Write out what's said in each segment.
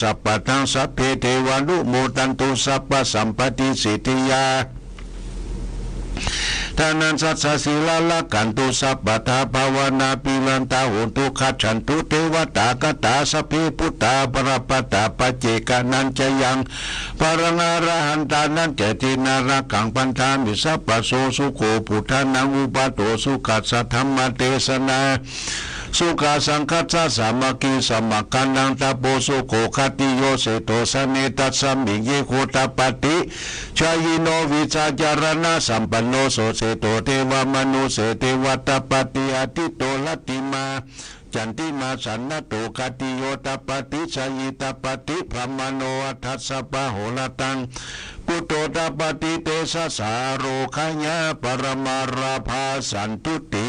สัพพทังสัพเพเทวานุโมทันตุสัพพสัมปติสิทธิยาทานันสัสสะศีลาลกันตุสัพพทาภาวนาปิลันตาโหตุขัจฉันตุเทวตากตาสัพพิพุทธาปรปตาปเจกานันจะยังปรังอรหันตานันเจตินารักังปันธามิสัพพโสสุโขพุทธานังอุปโตสุขัสสะธรรมเทศนาสุขาสังคัสสะสามัคคีสมัคคันังตาโปสุโขคติโยเสโตสเนตัสสมิเยโคตปฏิชายโนวิชาจารณะสัมปันโนโสเสโตเทวมนุเสเทวตปฏิอติโตลติมาจันติมาสันนโตคติโยตปฏิชยิตปฏิพระมโนอัฏฐสปะโหรตังกุโตตปฏิเตสะสาโรขญาปรมาราภาสันตุติ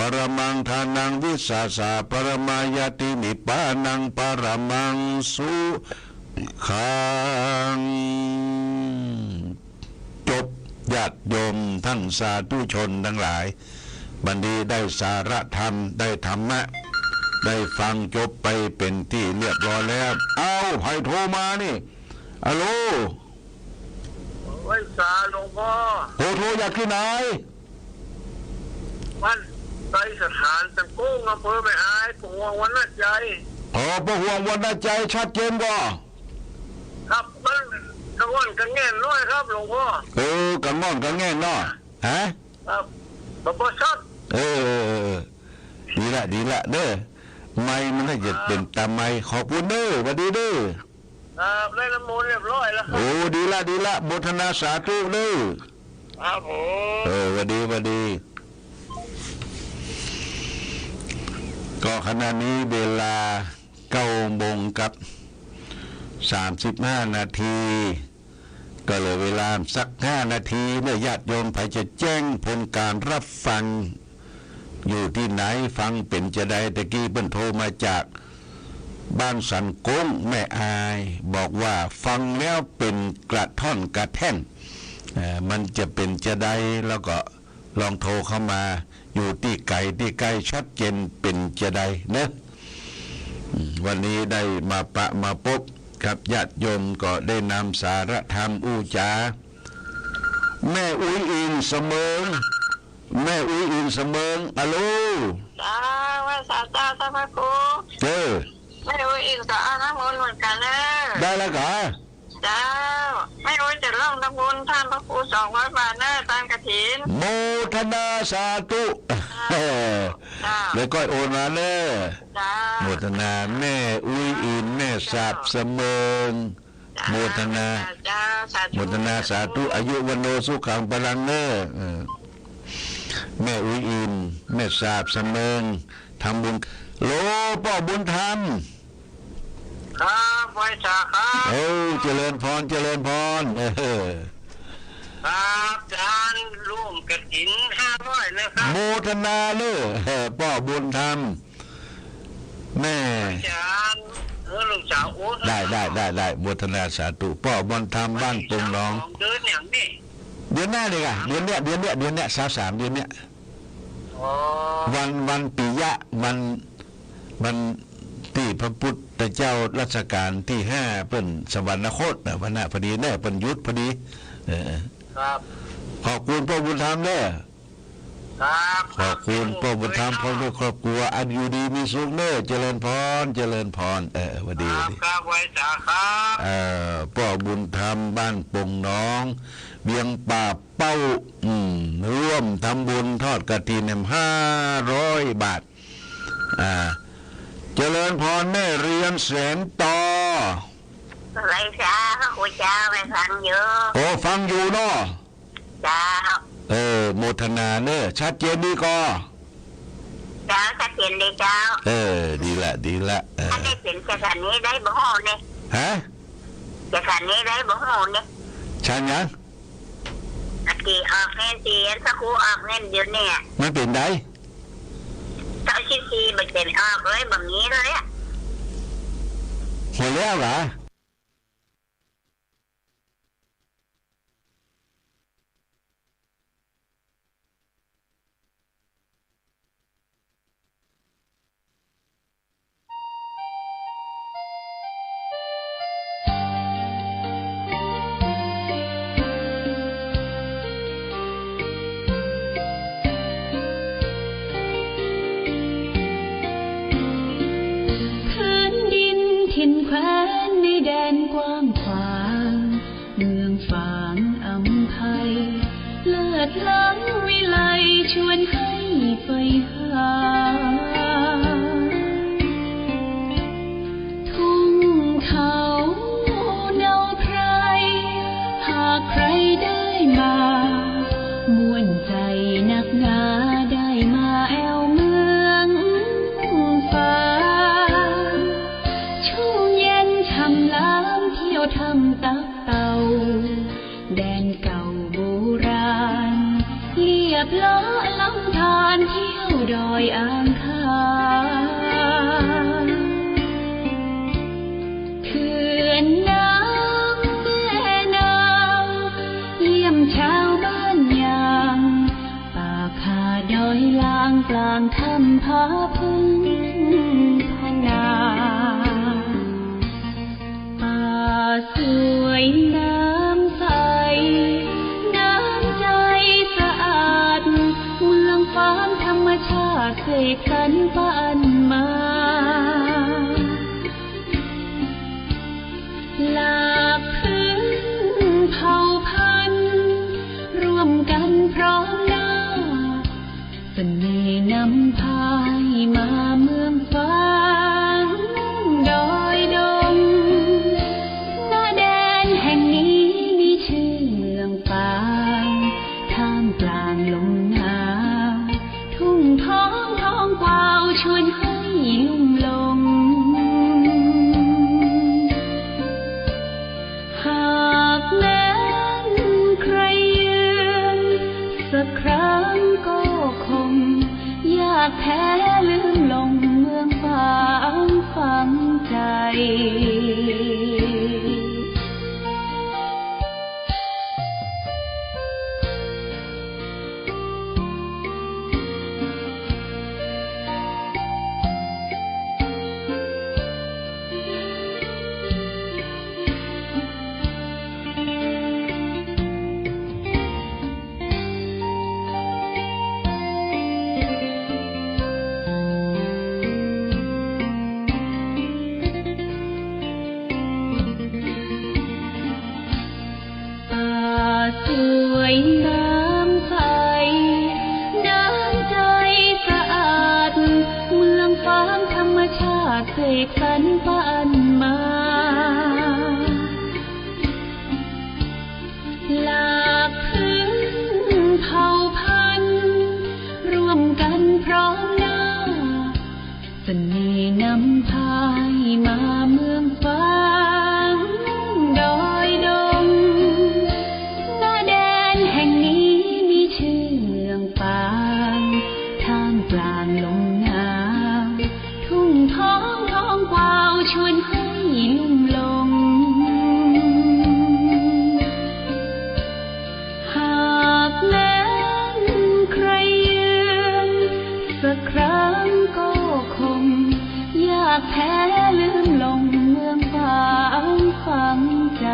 ปรมังทานังวิสาสาปรมายตินิปานังปรมังสุขังจบญาติโยมท่านสาธุชนทั้งหลายบัดนี้ได้สาระธรรมได้ธรรมะได้ฟังจบไปเป็นที่เรียบร้อยแล้วเอาไผ่โทรมานี่ฮัลโหลไว้สาหลวงพ่อโทรอยากที่ไหนวันไปสถานตังกุ้งอำเภอแม่อายปวงวันน่าใจปวงวันน่าใจชัดเจนบ่ครับมันกระว่อนกันแง่นน้อยครับหลวงพ่อกันม่อนกันแง่นเนาะฮะครับบ่ชัดดีละเด้อไม่มันน่าจะเป็นตามไม่ขอบคุณเด้อสวัสดีเด้อครับได้ละโมเรียบร้อยแล้วครับดีละโมทนาสาธุเด้อครับผมสวัสดีก็ขณะนี้เวลา9:35 นาทีก็เลยเวลาสัก5 นาทีเมื่อญาติโยมไปจะแจ้งผลการรับฟังอยู่ที่ไหนฟังเป็นจะได้ตะกี้เพิ่นโทรมาจากบ้านสันกุ้งแม่อายบอกว่าฟังแล้วเป็นกระท่อนกระแท่นมันจะเป็นจะได้แล้วก็ลองโทรเข้ามาอยู่ที่ไกลชัดเจนเป็นจะได้นะวันนี้ได้มาพบกับญาติโยมก็ได้นำสาระธรรมอุจาแม่อุ้ยอินเสมิงฮัลโหลจ้าว่าสาจ้าสมัครครูไม่รู้อีกก็เอาน้ำมนต์เหมือนกันนะได้แล้วกะจ้าไม่รู้จะเล่าน้ำมนต์ท่านพระครู200 บาทนะตามกฐินโมทนาสาธุเลยก้อยโอนมาเน่โมทนาแม่อุ้ยอินแม่สาบเสมิงโมทนาสาธุอายุวันโนสุขังพลังเน่แม่อุ้ยอินแม่สาบเสมิงทำบุญโลพ่อบุญธรรมครับไว้จ้าครับเจริญพรครับจานร่วมกฐิน500นะครับโมทนาเลยพ่อบุญธรรมแม่จานลูกสาวโอ๊ตได้โมทนาสาธุพ่อบุญธรรมบ้านปงน้องเดือนอย่างนี้เดือนหน้าเลยอ่ะเดือนเนี้ย23เดือนเนี้ยวันปิยะวันที่พระพุทธเจ้ารัชกาลที่5เปิ้นสวรรคตวันน่ะพอดีเด้อเปิ้นยุทธพอดีครับขอบคุณพ่อบุญธรรมเด้อครับขอบคุณพ่อบุญธรรมพร้อมด้วยครอบครัวอันอยู่ดีมีสุขเด้อเจริญพรสวัสดีครับไว้จ้าครับพ่อบุญธรรมบ้านปงน้องเบียงป่าเป้าร่วมทำบุญทอดกฐิน500 บาทเจริญพรแม่เรียนแสนต่ออะไรจ้าพระครูเจ้าไปฟังอยู่ฟังอยู่เนาะจ้าโมทนาเนอะชัดเจนดีก็จ้าชัดเจนดีเจ้าดีละถ้าได้เป็นจะขันนี้ได้บ่โหเนี่ยจะขันนี้ได้บ่โหเนี่ยชันยังตีออกเงินตีสักครู่ออกเงินเดี๋ยวเนี่ยมันเป็นได้ถ้าชี้มันเป็นออกเลยแบบนี้เลยอ่ะหมดแล้วเหรอ างตักเต่าแดนเก่าโบราณเรียบล้อลำธารเที่ยวดอยอ่างขางเขื่อนน้ำแม่นางเยี่ยมชาวบ้านยางป่าคาดอยลางกลางถ้ำผาพึ่งพนาป่าสวยน้ำใสน้ำใจสะอาดเมืองฟ้าธรรมชาติเสกสรรปั้นมาหลากพื้นเผ่าพันธุ์ร่วมกันพร้อมหน้าเสน่ห์นำพายมาเมืองฟ้าดอยดงหน้าแดนแห่งนี้มีชื่อเมืองปางท่ามกลางลมหนาวทุ่งท้องกวาวชวนให้ลุ่มลงหากแม้นใครเยือนสักครั้งก็คงอยากแท้ลืมลงเมืองฟ้าฝังใจสวยน้ำใสน้ำใจสะอาดเมืองฟ้าธรรมชาติเสกสรรปั้นมาหลากพื้นเผ่าพันธุ์ร่วมกันพร้อมหน้าเสน่ห์นำพายมาเมืองฟ้าดอยดงปางท่ามกลางลมหนาวทุ่งท้องกวาวชวนให้ลุ่มลงหากแม้นใครเยือนสักครั้งก็คงอยากแท้ลืมลงเมืองฟ้าฝังใจ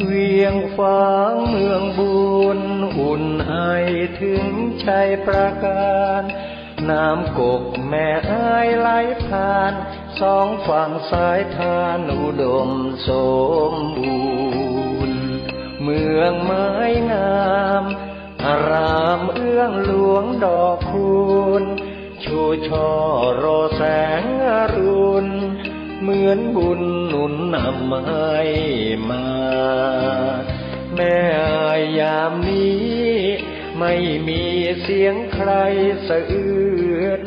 เวียงฟ้างเมืองบุญอุ่นไอถึงชัยประการน้ำกกแม่อายไหลผ่านสองฝั่งสายทานอุดมสมบูรณ์เมืองไม้งามอารามเอื้องหลวงดอกคูณชูช่อรอแสงอรุณเหมือนบุญหนุนนำให้มาแม่อายยามนี้ไม่มีเสียงใครสะอื้น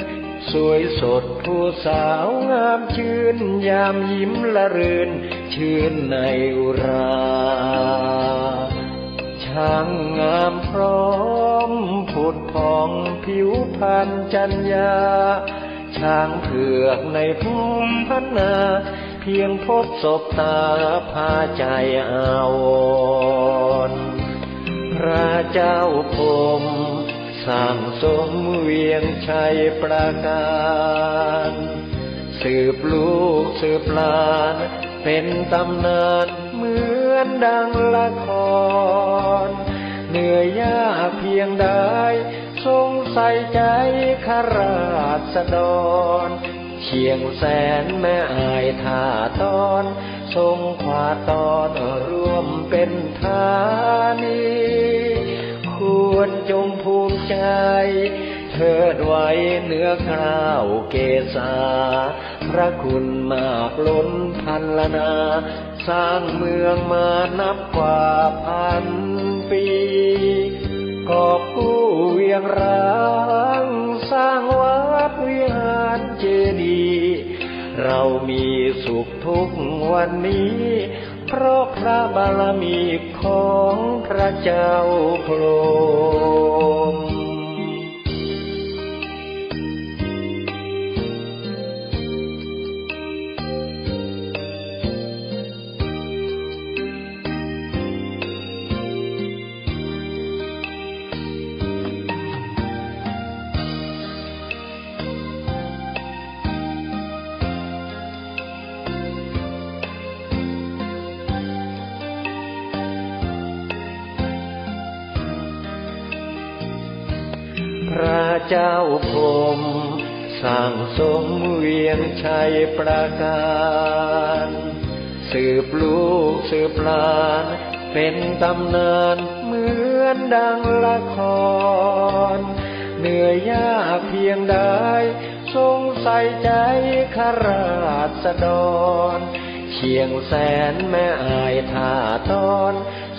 สวยสดผู้สาวงามชื่นยามยิ้มละรื่นชื่นในอุราช่างงามพร้อมผุดผ่องผิวพรรณจัญญาช้างเผือกในภูมิพันนาเพียงพบศพตาพาใจอาวรพระเจ้าพรหมเส สร้างสมเวียงชัยประการสืบลูกสืบหลานเป็นตำนานเหมือนดังละครเหนื่อยยากเพียงใดทรงใส่ใจข้าราษฎรเชียงแสนแม่อายท่าตอนทรงขวาตอนร่วมเป็นธานีควรจงภูมิใจเทิดไว้เหนือกล้าวเกษาพระคุณมากล้นพันละนาสร้างเมืองมานับกว่าพันปีกอบกู้เวียงร้างสร้างวัดวิหารเจดีย์เรามีสุขทุกวันนี้เพราะพระบารมีของพระเจ้าพรหมพระเจ้าพรหมสร้างสมเวียงชัยประการสืบลูกสืบหลานเป็นตำนานเหมือนดังละครเหนื่อยยากเพียงใดทรงใส่ใจข้าราษฎรเชียงแสนแม่อายท่าตอน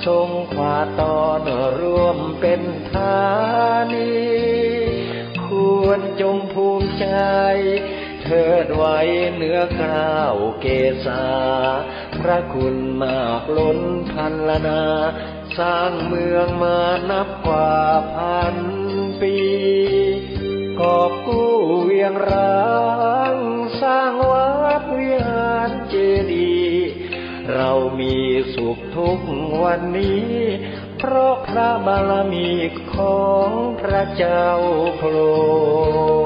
ทรงขวาตอนร่วมเป็นธานีควรจงภูมิใจเทิดไว้เหนือกล้าวเกษาพระคุณมากล้นพันละนาสร้างเมืองมานับกว่าพันปีกอบกู้เวียงร้างสร้างวัดวิหารเจดีย์เรามีสุขทุกวันนี้เพราะพระบารมีของพระเจ้าพรหม